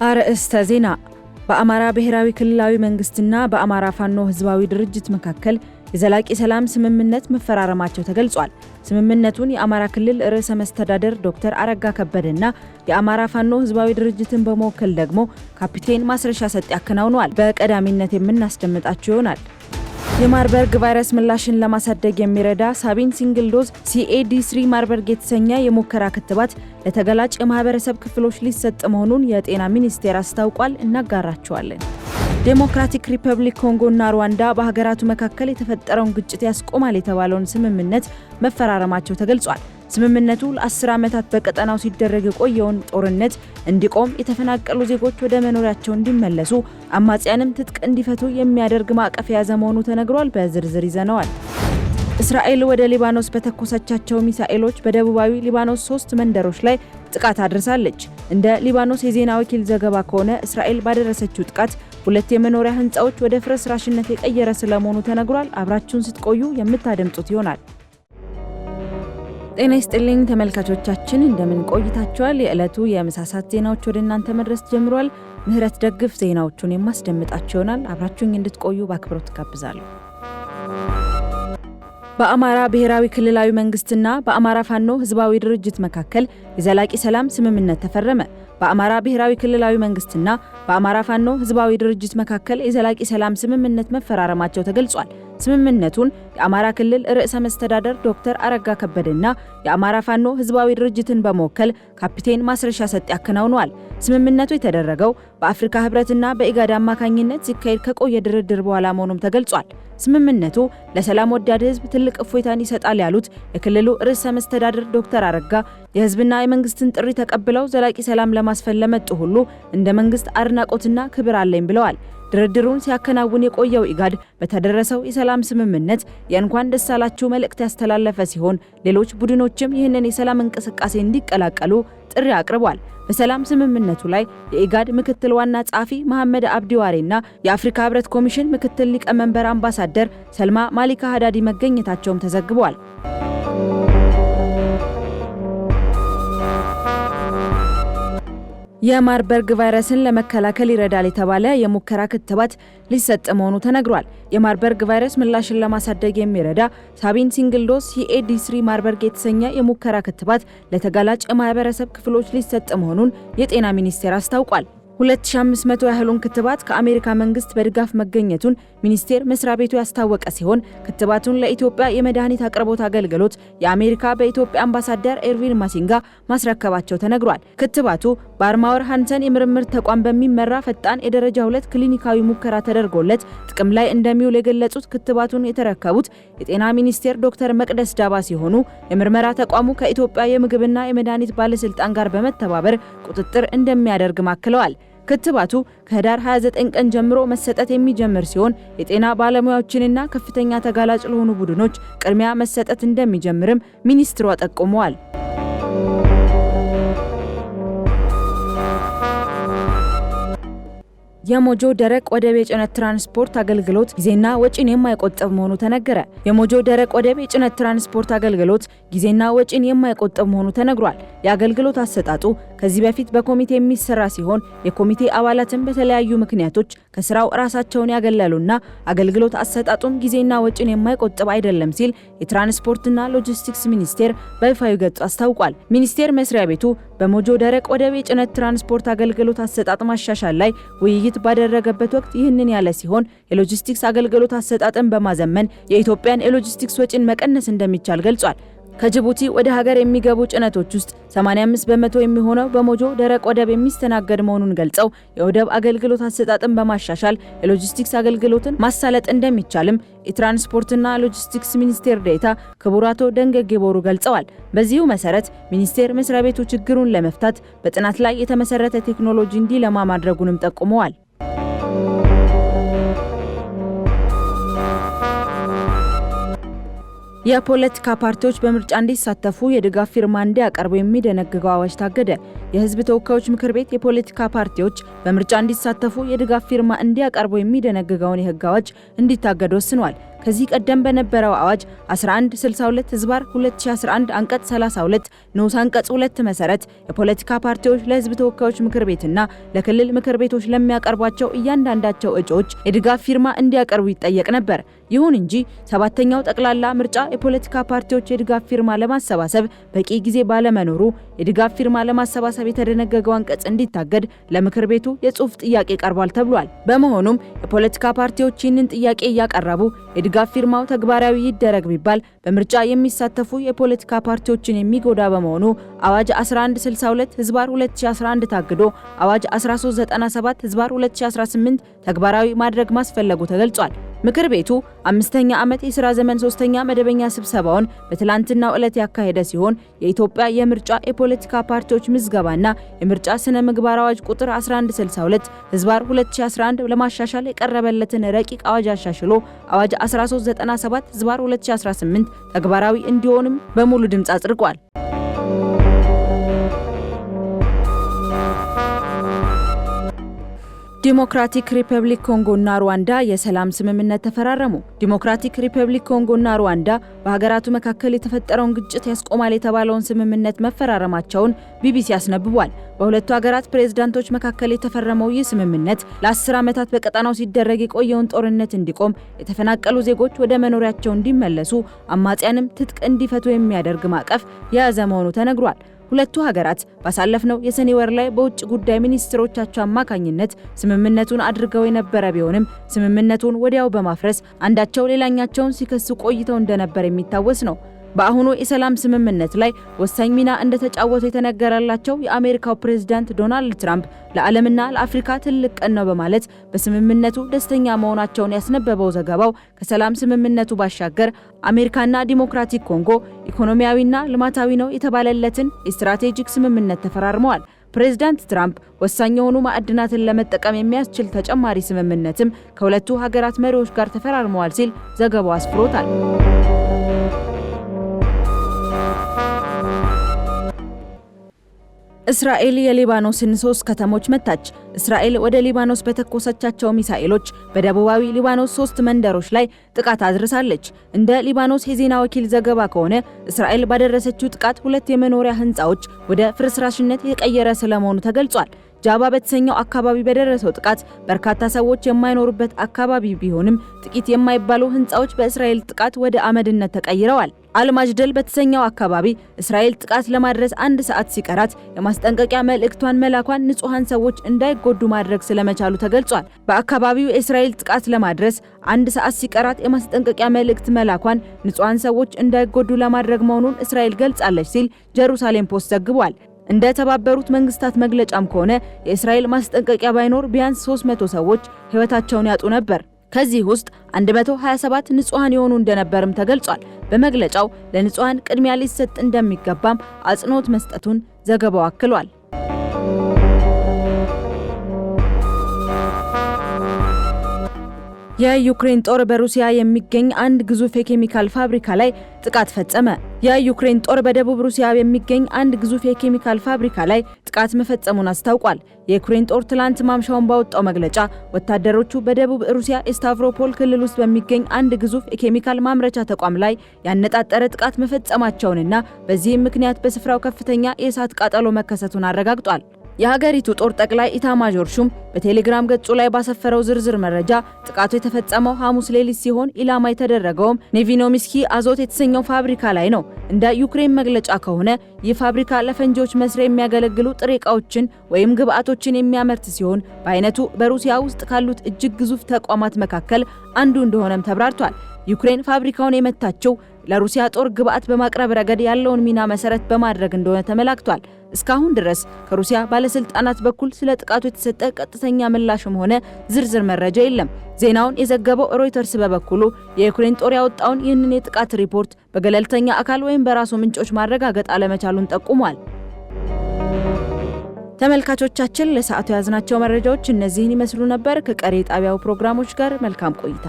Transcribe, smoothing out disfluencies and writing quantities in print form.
አርእስተ ዜና በአማራ ብሔራዊ ክልላዊ መንግስትና በአማራ ፋኖ ህዝባዊ ድርጅት መካከል የዘላቂ ሰላም ስምምነት መፈራረማቸው ተገልጿል። ስምምነቱን የአማራ ክልል ርዕሰ መስተዳድር ዶክተር አረጋ ከበደና የአማራ ፋኖ ህዝባዊ ድርጅትን በመወከል ደግሞ ካፒቴን ማስረሻ ሰጤ ያከናውነዋል። በቀዳሚነት የምናስደምጣቸው ይሆናል። የማርበርግ ቫይረስ ምላሽን ለማሳደግ የሚረዳ ሳቢን ሲንግል ዶዝ CAD3 ማርበርግ የተሰኘ የሙከራ ክትባት ለተገላጭ የማህበረሰብ ክፍሎች ሊሰጥ መሆኑን የጤና ሚኒስቴር አስታውቋል። እናጋራቸዋለን። ዴሞክራቲክ ሪፐብሊክ ኮንጎና ሩዋንዳ በሀገራቱ መካከል የተፈጠረውን ግጭት ያስቆማል የተባለውን ስምምነት መፈራረማቸው ተገልጿል። ስምምነቱ ለ10 ዓመታት በቀጠናው ሲደረግ የቆየውን ጦርነት እንዲቆም፣ የተፈናቀሉ ዜጎች ወደ መኖሪያቸው እንዲመለሱ፣ አማጽያንም ትጥቅ እንዲፈቱ የሚያደርግ ማዕቀፍ የያዘ መሆኑ ተነግሯል። በዝርዝር ይዘነዋል። እስራኤል ወደ ሊባኖስ በተኮሰቻቸው ሚሳኤሎች በደቡባዊ ሊባኖስ 3 መንደሮች ላይ ጥቃት አድርሳለች። እንደ ሊባኖስ የዜና ወኪል ዘገባ ከሆነ እስራኤል ባደረሰችው ጥቃት 2 የመኖሪያ ህንጻዎች ወደ ፍርስራሽነት የቀየረ ስለመሆኑ ተነግሯል። አብራችሁን ስትቆዩ የምታደምጡት ይሆናል። ጤና ይስጥልኝ ተመልካቾቻችን፣ እንደምን ቆይታችኋል? የዕለቱ የምሳሳት ዜናዎች ወደ እናንተ መድረስ ጀምሯል። ምህረት ደግፍ ዜናዎቹን የማስደምጣችሁ ይሆናል። አብራችሁኝ እንድትቆዩ በአክብሮት ጋብዛለሁ። በአማራ ብሔራዊ ክልላዊ መንግስትና በአማራ ፋኖ ህዝባዊ ድርጅት መካከል የዘላቂ ሰላም ስምምነት ተፈረመ። በአማራ ብሔራዊ ክልላዊ መንግስትና በአማራ ፋኖ ህዝባዊ ድርጅት መካከል የዘላቂ ሰላም ስምምነት መፈራረማቸው ተገልጿል። ስምምነቱን የአማራ ክልል ርዕሰ መስተዳድር ዶክተር አረጋ ከበደና የአማራ ፋኖ ህዝባዊ ድርጅትን በመወከል ካፒቴን ማስረሻ ሰጤ ያከናውነዋል። ስምምነቱ የተደረገው በአፍሪካ ህብረትና በኢጋድ አማካኝነት ሲካሄድ ከቆየ ድርድር በኋላ መሆኑም ተገልጿል። ስምምነቱ ለሰላም ወዳድ ህዝብ ትልቅ እፎይታን ይሰጣል ያሉት የክልሉ ርዕሰ መስተዳድር ዶክተር አረጋ የህዝብና የመንግስትን ጥሪ ተቀብለው ዘላቂ ሰላም ለማስፈን ለመጡ ሁሉ እንደ መንግስት አድናቆትና ክብር አለኝ ብለዋል። ድርድሩን ሲያከናውን የቆየው ኢጋድ በተደረሰው የሰላም ስምምነት የእንኳን ደስ አላችሁ መልእክት ያስተላለፈ ሲሆን ሌሎች ቡድኖችም ይህንን የሰላም እንቅስቃሴ እንዲቀላቀሉ ጥሪ አቅርቧል። በሰላም ስምምነቱ ላይ የኢጋድ ምክትል ዋና ጸሐፊ መሐመድ አብዲ ዋሬና የአፍሪካ ህብረት ኮሚሽን ምክትል ሊቀመንበር አምባሳደር ሰልማ ማሊካ ሀዳዲ መገኘታቸውም ተዘግቧል። የማርበርግ ቫይረስን ለመከላከል ይረዳል የተባለ የሙከራ ክትባት ሊሰጥ መሆኑ ተነግሯል። የማርበርግ ቫይረስ ምላሽን ለማሳደግ የሚረዳ ሳቢን ሲንግል ዶዝ CAD3 ማርበርግ የተሰኘ የሙከራ ክትባት ለተጋላጭ የማህበረሰብ ክፍሎች ሊሰጥ መሆኑን የጤና ሚኒስቴር አስታውቋል። 2500 ያህሉን ክትባት ከአሜሪካ መንግስት በድጋፍ መገኘቱን ሚኒስቴር መስሪያ ቤቱ ያስታወቀ ሲሆን ክትባቱን ለኢትዮጵያ የመድኃኒት አቅርቦት አገልግሎት የአሜሪካ በኢትዮጵያ አምባሳደር ኤርቪን ማሲንጋ ማስረከባቸው ተነግሯል። ክትባቱ በአርማወር ሃንሰን የምርምር ተቋም በሚመራ ፈጣን የደረጃ 2 ክሊኒካዊ ሙከራ ተደርጎለት ጥቅም ላይ እንደሚውል የገለጹት ክትባቱን የተረከቡት የጤና ሚኒስቴር ዶክተር መቅደስ ዳባ ሲሆኑ የምርመራ ተቋሙ ከኢትዮጵያ የምግብና የመድኃኒት ባለስልጣን ጋር በመተባበር ቁጥጥር እንደሚያደርግ ማክለዋል። ክትባቱ ከህዳር 29 ቀን ጀምሮ መሰጠት የሚጀምር ሲሆን የጤና ባለሙያዎችንና ከፍተኛ ተጋላጭ ለሆኑ ቡድኖች ቅድሚያ መሰጠት እንደሚጀምርም ሚኒስትሯ ጠቁመዋል። የሞጆ ደረቅ ወደብ የጭነት ትራንስፖርት አገልግሎት ጊዜና ወጪን የማይቆጥብ መሆኑ ተነገረ። የሞጆ ደረቅ ወደብ የጭነት ትራንስፖርት አገልግሎት ጊዜና ወጪን የማይቆጥብ መሆኑ ተነግሯል። የአገልግሎት አሰጣጡ ከዚህ በፊት በኮሚቴ የሚሰራ ሲሆን የኮሚቴ አባላትን በተለያዩ ምክንያቶች ከስራው ራሳቸውን ያገለሉና አገልግሎት አሰጣጡም ጊዜና ወጪን የማይቆጥብ አይደለም ሲል የትራንስፖርትና ሎጂስቲክስ ሚኒስቴር በይፋዊ ገጹ አስታውቋል። ሚኒስቴር መስሪያ ቤቱ በሞጆ ደረቅ ወደብ የጭነት ትራንስፖርት አገልግሎት አሰጣጥ ማሻሻል ላይ ውይይት ባደረገበት ወቅት ይህንን ያለ ሲሆን የሎጂስቲክስ አገልግሎት አሰጣጥን በማዘመን የኢትዮጵያን የሎጂስቲክስ ወጪን መቀነስ እንደሚቻል ገልጿል። ከጅቡቲ ወደ ሀገር የሚገቡ ጭነቶች ውስጥ 85 በመቶ የሚሆነው በሞጆ ደረቅ ወደብ የሚስተናገድ መሆኑን ገልጸው የወደብ አገልግሎት አሰጣጥን በማሻሻል የሎጂስቲክስ አገልግሎትን ማሳለጥ እንደሚቻልም የትራንስፖርትና ሎጂስቲክስ ሚኒስቴር ዴኤታ ክቡር አቶ ደንገጌ ቦሩ ገልጸዋል። በዚሁ መሰረት ሚኒስቴር መስሪያ ቤቱ ችግሩን ለመፍታት በጥናት ላይ የተመሰረተ ቴክኖሎጂ እንዲለማ ማድረጉንም ጠቁመዋል። የፖለቲካ ፓርቲዎች በምርጫ እንዲሳተፉ የድጋፍ ፊርማ እንዲያቀርቡ የሚደነግገው አዋጅ ታገደ። የህዝብ ተወካዮች ምክር ቤት የፖለቲካ ፓርቲዎች በምርጫ እንዲሳተፉ የድጋፍ ፊርማ እንዲያቀርቡ የሚደነግገውን የህግ አዋጅ እንዲታገድ ወስኗል። ከዚህ ቀደም በነበረው አዋጅ 1162 ህዝባር 2011 አንቀጽ 32 ንዑስ አንቀጽ 2 መሰረት የፖለቲካ ፓርቲዎች ለህዝብ ተወካዮች ምክር ቤትና ለክልል ምክር ቤቶች ለሚያቀርቧቸው እያንዳንዳቸው እጩዎች የድጋፍ ፊርማ እንዲያቀርቡ ይጠየቅ ነበር። ይሁን እንጂ ሰባተኛው ጠቅላላ ምርጫ የፖለቲካ ፓርቲዎች የድጋፍ ፊርማ ለማሰባሰብ በቂ ጊዜ ባለመኖሩ የድጋፍ ፊርማ ለማሰባሰብ የተደነገገው አንቀጽ እንዲታገድ ለምክር ቤቱ የጽሑፍ ጥያቄ ቀርቧል ተብሏል። በመሆኑም የፖለቲካ ፓርቲዎች ይህንን ጥያቄ እያቀረቡ የድጋፍ ፊርማው ተግባራዊ ይደረግ ቢባል በምርጫ የሚሳተፉ የፖለቲካ ፓርቲዎችን የሚጎዳ በመሆኑ አዋጅ 1162 ህዝባር 2011 ታግዶ አዋጅ 1397 ህዝባር 2018 ተግባራዊ ማድረግ ማስፈለጉ ተገልጿል። ምክር ቤቱ አምስተኛ ዓመት የሥራ ዘመን 3ኛ መደበኛ ስብሰባውን በትላንትናው ዕለት ያካሄደ ሲሆን የኢትዮጵያ የምርጫ የፖለቲካ ፓርቲዎች ምዝገባና የምርጫ ስነ ምግባር አዋጅ ቁጥር 1162 ህዝባር 2011 ለማሻሻል የቀረበለትን ረቂቅ አዋጅ አሻሽሎ አዋጅ 1397 ህዝባር 2018 ተግባራዊ እንዲሆንም በሙሉ ድምጽ አጽድቋል። ዲሞክራቲክ ሪፐብሊክ ኮንጎና ሩዋንዳ የሰላም ስምምነት ተፈራረሙ። ዲሞክራቲክ ሪፐብሊክ ኮንጎና ሩዋንዳ በሀገራቱ መካከል የተፈጠረውን ግጭት ያስቆማል የተባለውን ስምምነት መፈራረማቸውን ቢቢሲ አስነብቧል። በሁለቱ ሀገራት ፕሬዝዳንቶች መካከል የተፈረመው ይህ ስምምነት ለ10 ዓመታት በቀጠናው ሲደረግ የቆየውን ጦርነት እንዲቆም፣ የተፈናቀሉ ዜጎች ወደ መኖሪያቸው እንዲመለሱ፣ አማጽያንም ትጥቅ እንዲፈቱ የሚያደርግ ማዕቀፍ የያዘ መሆኑ ተነግሯል። ሁለቱ ሀገራት ባሳለፍነው የሰኔ ወር ላይ በውጭ ጉዳይ ሚኒስትሮቻቸው አማካኝነት ስምምነቱን አድርገው የነበረ ቢሆንም ስምምነቱን ወዲያው በማፍረስ አንዳቸው ሌላኛቸውን ሲከሱ ቆይተው እንደነበር የሚታወስ ነው። በአሁኑ የሰላም ስምምነት ላይ ወሳኝ ሚና እንደተጫወቱ የተነገረላቸው የአሜሪካው ፕሬዝዳንት ዶናልድ ትራምፕ ለዓለምና ለአፍሪካ ትልቅ ቀን ነው በማለት በስምምነቱ ደስተኛ መሆናቸውን ያስነበበው ዘገባው ከሰላም ስምምነቱ ባሻገር አሜሪካና ዲሞክራቲክ ኮንጎ ኢኮኖሚያዊና ልማታዊ ነው የተባለለትን የስትራቴጂክ ስምምነት ተፈራርመዋል። ፕሬዝዳንት ትራምፕ ወሳኝ የሆኑ ማዕድናትን ለመጠቀም የሚያስችል ተጨማሪ ስምምነትም ከሁለቱ ሀገራት መሪዎች ጋር ተፈራርመዋል ሲል ዘገባው አስፍሮታል። እስራኤል የሊባኖስን 3 ከተሞች መታች። እስራኤል ወደ ሊባኖስ በተኮሰቻቸው ሚሳኤሎች በደቡባዊ ሊባኖስ 3 መንደሮች ላይ ጥቃት አድርሳለች። እንደ ሊባኖስ የዜና ወኪል ዘገባ ከሆነ እስራኤል ባደረሰችው ጥቃት 2 የመኖሪያ ህንጻዎች ወደ ፍርስራሽነት የቀየረ ስለመሆኑ ተገልጿል። ጃባ በተሰኘው አካባቢ በደረሰው ጥቃት በርካታ ሰዎች የማይኖሩበት አካባቢ ቢሆንም ጥቂት የማይባሉ ህንጻዎች በእስራኤል ጥቃት ወደ አመድነት ተቀይረዋል። አልማጅደል በተሰኘው አካባቢ እስራኤል ጥቃት ለማድረስ 1 ሰዓት ሲቀራት የማስጠንቀቂያ መልእክቷን መላኳን ንጹሃን ሰዎች እንዳይጎዱ ማድረግ ስለመቻሉ ተገልጿል። በአካባቢው የእስራኤል ጥቃት ለማድረስ 1 ሰዓት ሲቀራት የማስጠንቀቂያ መልእክት መላኳን ንጹሃን ሰዎች እንዳይጎዱ ለማድረግ መሆኑን እስራኤል ገልጻለች ሲል ጀሩሳሌም ፖስት ዘግቧል። እንደ ተባበሩት መንግስታት መግለጫም ከሆነ የእስራኤል ማስጠንቀቂያ ባይኖር ቢያንስ 300 ሰዎች ህይወታቸውን ያጡ ነበር። ከዚህ ውስጥ 127 ንጹሃን የሆኑ እንደነበርም ተገልጿል። በመግለጫው ለንጹሃን ቅድሚያ ሊሰጥ እንደሚገባም አጽንኦት መስጠቱን ዘገባው አክሏል። የዩክሬን ጦር በሩሲያ የሚገኝ አንድ ግዙፍ የኬሚካል ፋብሪካ ላይ ጥቃት ፈጸመ። የዩክሬን ጦር በደቡብ ሩሲያ የሚገኝ አንድ ግዙፍ የኬሚካል ፋብሪካ ላይ ጥቃት መፈጸሙን አስታውቋል። የዩክሬን ጦር ትላንት ማምሻውን ባወጣው መግለጫ ወታደሮቹ በደቡብ ሩሲያ ስታቭሮፖል ክልል ውስጥ በሚገኝ አንድ ግዙፍ የኬሚካል ማምረቻ ተቋም ላይ ያነጣጠረ ጥቃት መፈጸማቸውንና በዚህም ምክንያት በስፍራው ከፍተኛ የእሳት ቃጠሎ መከሰቱን አረጋግጧል። የሀገሪቱ ጦር ጠቅላይ ኢታማዦር ሹም በቴሌግራም ገጹ ላይ ባሰፈረው ዝርዝር መረጃ ጥቃቱ የተፈጸመው ሐሙስ ሌሊት ሲሆን ኢላማ የተደረገውም ኔቪኖሚስኪ አዞት የተሰኘው ፋብሪካ ላይ ነው። እንደ ዩክሬን መግለጫ ከሆነ ይህ ፋብሪካ ለፈንጂዎች መስሪያ የሚያገለግሉ ጥሬ ዕቃዎችን ወይም ግብአቶችን የሚያመርት ሲሆን በአይነቱ በሩሲያ ውስጥ ካሉት እጅግ ግዙፍ ተቋማት መካከል አንዱ እንደሆነም ተብራርቷል። ዩክሬን ፋብሪካውን የመታቸው ለሩሲያ ጦር ግብአት በማቅረብ ረገድ ያለውን ሚና መሰረት በማድረግ እንደሆነ ተመላክቷል። እስካሁን ድረስ ከሩሲያ ባለስልጣናት በኩል ስለ ጥቃቱ የተሰጠ ቀጥተኛ ምላሽም ሆነ ዝርዝር መረጃ የለም። ዜናውን የዘገበው ሮይተርስ በበኩሉ የዩክሬን ጦር ያወጣውን ይህንን የጥቃት ሪፖርት በገለልተኛ አካል ወይም በራሱ ምንጮች ማረጋገጥ አለመቻሉን ጠቁሟል። ተመልካቾቻችን ለሰዓቱ ያዝናቸው መረጃዎች እነዚህን ይመስሉ ነበር። ከቀሪ ጣቢያው ፕሮግራሞች ጋር መልካም ቆይታ